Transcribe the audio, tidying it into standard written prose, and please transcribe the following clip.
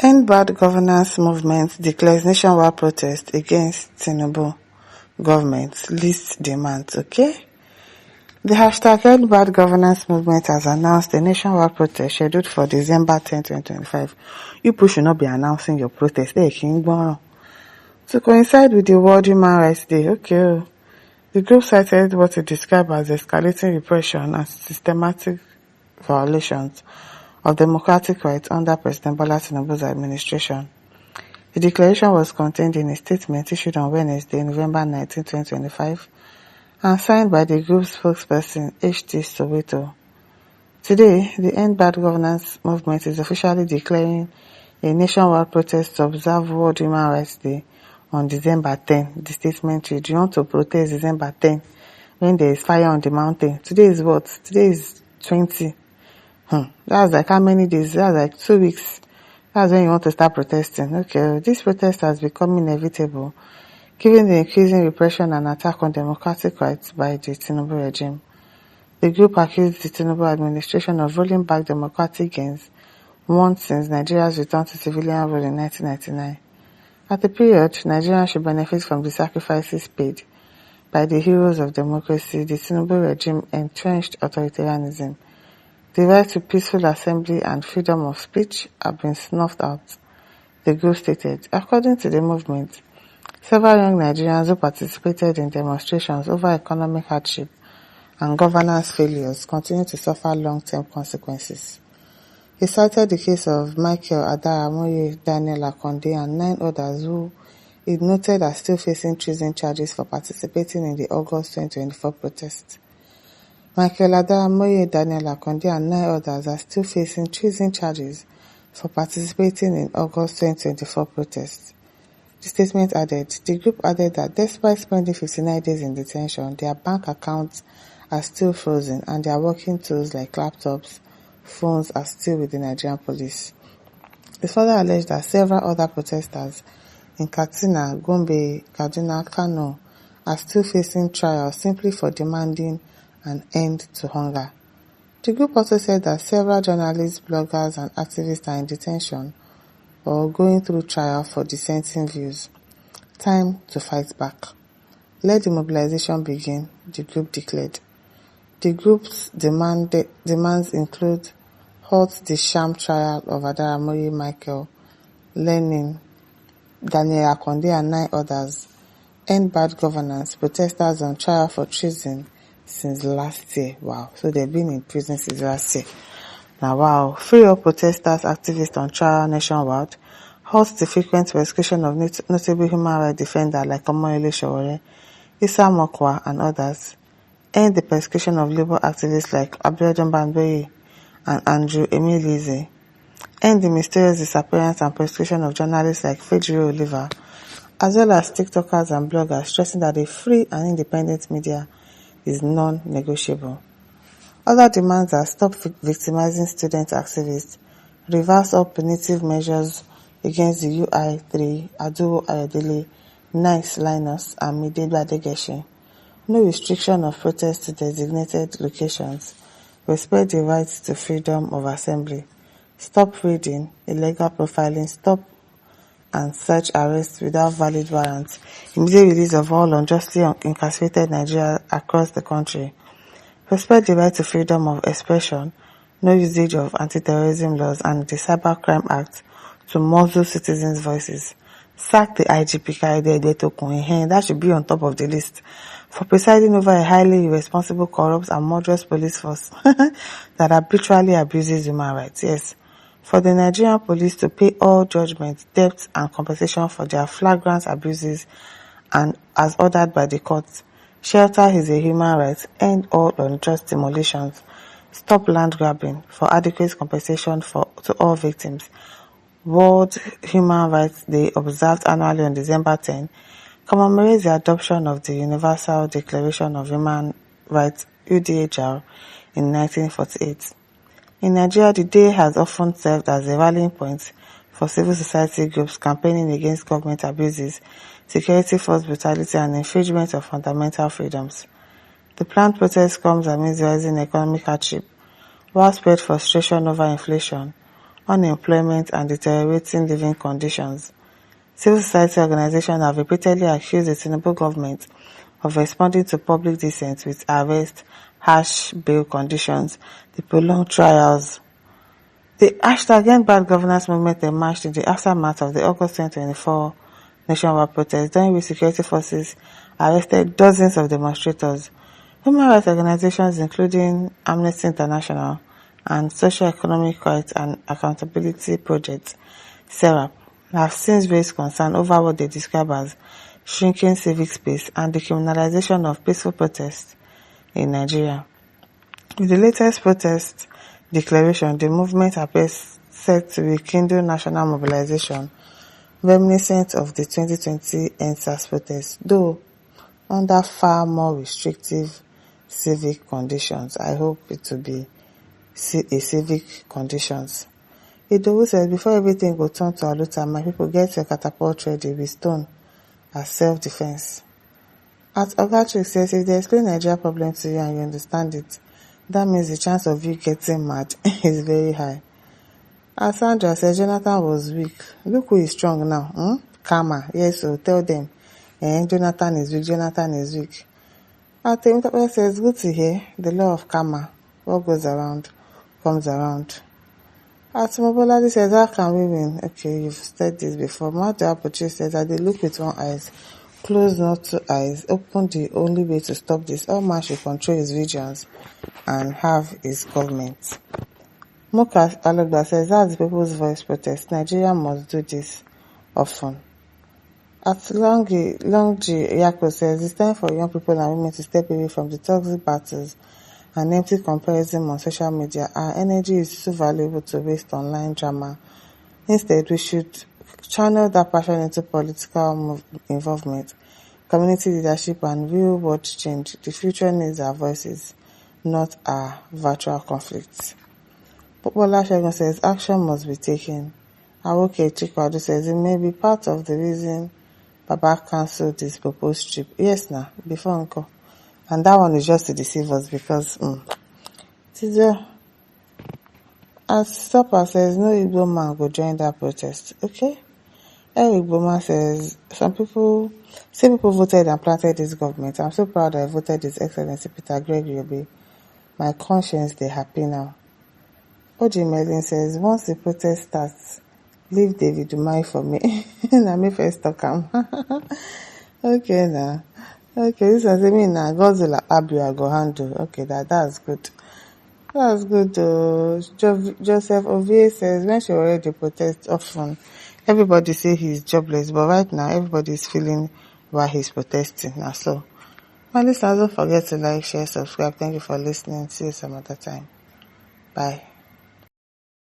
End Bad Governance Movement declares nationwide protest against Tinubu government lists demands, okay? The hashtag End Bad Governance Movement has announced a nationwide protest scheduled for December 10, 2025. You people should not be announcing your protest. To coincide with the World Human Rights Day, okay. The group cited what it described as escalating repression and systematic violations of democratic rights under President Bola Tinubu's administration. The declaration was contained in a statement issued on Wednesday, November 19, 2025, and signed by the group's spokesperson, H.T. Soweto. Today, the End Bad Governance Movement is officially declaring a nationwide protest to observe World Human Rights Day on December 10. The statement read, you want to protest December 10 when there is fire on the mountain. Today is what? Today is 20. That's like how many days? That's like 2 weeks. That's when you want to start protesting. Okay, this protest has become inevitable given the increasing repression and attack on democratic rights by the Tinubu regime. The group accused the Tinubu administration of rolling back democratic gains won since Nigeria's return to civilian rule in 1999. At the period, Nigerians should benefit from the sacrifices paid by the heroes of democracy. The Tinubu regime entrenched authoritarianism. The right to peaceful assembly and freedom of speech have been snuffed out, the group stated. According to the movement, several young Nigerians who participated in demonstrations over economic hardship and governance failures continue to suffer long-term consequences. He cited the case of Michael Adaramoye, Daniel Akonde, and 9 others who it noted are still facing treason charges for participating in the August 2024 protest. Michael Adaramoye, Daniel Akonde, and 9 others are still facing treason charges for participating in August 2024 protests. The statement added, the group added that despite spending 59 days in detention, their bank accounts are still frozen and their working tools like laptops, phones are still with the Nigerian police. It further alleged that several other protesters in Katsina, Gombe, Kaduna, Kanu are still facing trials simply for demanding an end to hunger. The group also said that several journalists, bloggers, and activists are in detention or going through trial for dissenting views. Time to fight back. Let the mobilization begin, the group declared. The group's demands include halt the sham trial of Adaramoye Michael, Lenin, Daniel Akonde, and 9 others, end bad governance, protesters on trial for treason since last year. Wow, so they've been in prison since last year. Now, wow, free all protesters, activists on trial nationwide, halt the frequent persecution of notable human rights defenders like Omoyele Sowore, Issa Mokwa, and others, end the persecution of labor activists like Abiodun Bamboye and Andrew Emilize, end the mysterious disappearance and persecution of journalists like Fejiro Oliver, as well as TikTokers and bloggers, stressing that a free and independent media is non-negotiable. Other demands are stop victimizing student activists, reverse all punitive measures against the UI3, Aduwo Ayodele, Nice Linus, and Midegba Degeshi. No restriction of protest to designated locations. Respect the right to freedom of assembly. Stop reading, illegal profiling, stop and search arrests without valid warrants. Immediate release of all unjustly incarcerated Nigerians across the country. Respect the right to freedom of expression. No usage of anti-terrorism laws and the Cybercrime Act to muzzle citizens' voices. Sack the IGP Kaide Tokun. That should be on top of the list for presiding over a highly irresponsible, corrupt, and murderous police force that arbitrarily abuses human rights. Yes. For the Nigerian police to pay all judgment, debt, and compensation for their flagrant abuses and as ordered by the courts. Shelter is a human right. End all unjust demolitions. Stop land grabbing for adequate compensation to all victims. World Human Rights Day, observed annually on December 10, commemorates the adoption of the Universal Declaration of Human Rights (UDHR) in 1948. In Nigeria, the day has often served as a rallying point for civil society groups campaigning against government abuses, security force brutality, and infringement of fundamental freedoms. The planned protest comes amidst rising economic hardship, widespread frustration over inflation, unemployment, and deteriorating living conditions. Civil society organizations have repeatedly accused the Tinubu government of responding to public dissent with arrest, harsh bail conditions, the prolonged trials. The #End Bad Governance movement emerged in the aftermath of the August 2024 nationwide protest, during which security forces arrested dozens of demonstrators. Human rights organizations including Amnesty International and Social Economic Rights and Accountability Project (SERAP) have since raised concern over what they describe as shrinking civic space and the criminalization of peaceful protests in Nigeria. With the latest protest declaration, the movement appears set to rekindle national mobilization reminiscent of the 2020 EndSARS protests, though under far more restrictive civic conditions. I hope it will be a civic conditions. Idowu says, before everything go turn to Aluta, my people, get your catapult ready with stone as self-defense. At Ogatrick says, if they explain Nigeria problem to you and you understand it, that means the chance of you getting mad is very high. As Sandra says, Jonathan was weak. Look who is strong now. Karma. Yes, so tell them. Jonathan is weak. Jonathan is weak. Temitope says, good to hear. The law of karma. What goes around comes around. Moboladi says, how can we win? Okay, you've said this before. Madu Apoche says that they look with one eye, close not two eyes, open the only way to stop this. All man should control his regions and have his government. Moka Alogba says, that's the people's voice protest. Nigeria must do this often. At Longji Yako says, it's time for young people and women to step away from the toxic battles and empty comparison on social media. Our energy is too valuable to waste online drama. Instead, we should channel that passion into political involvement, community leadership, and real world change. The future needs our voices, not our virtual conflicts. Popola Shagun says, action must be taken. Awoke Chikwadu says, it may be part of the reason Baba cancelled this proposed trip. Yes, before Uncle. And that one is just to deceive us because, Tidio, as Stopper says, no Igbo man go join that protest. Okay? Eric Boma says, people voted and planted this government. I'm so proud I voted His Excellency Peter Gregory Obi. My conscience, they happy now. Oji Merlin says, once the protest starts, leave David Umai for me. Na me first talk am. Okay, now. Okay, this is now. Godzilla Abia go handle. Okay, that's good. That's good. Joseph Ovie says, when she already protest often, everybody say he's jobless, but right now everybody is feeling why he's protesting. Now, so, my listeners, don't forget to like, share, subscribe. Thank you for listening. See you some other time. Bye.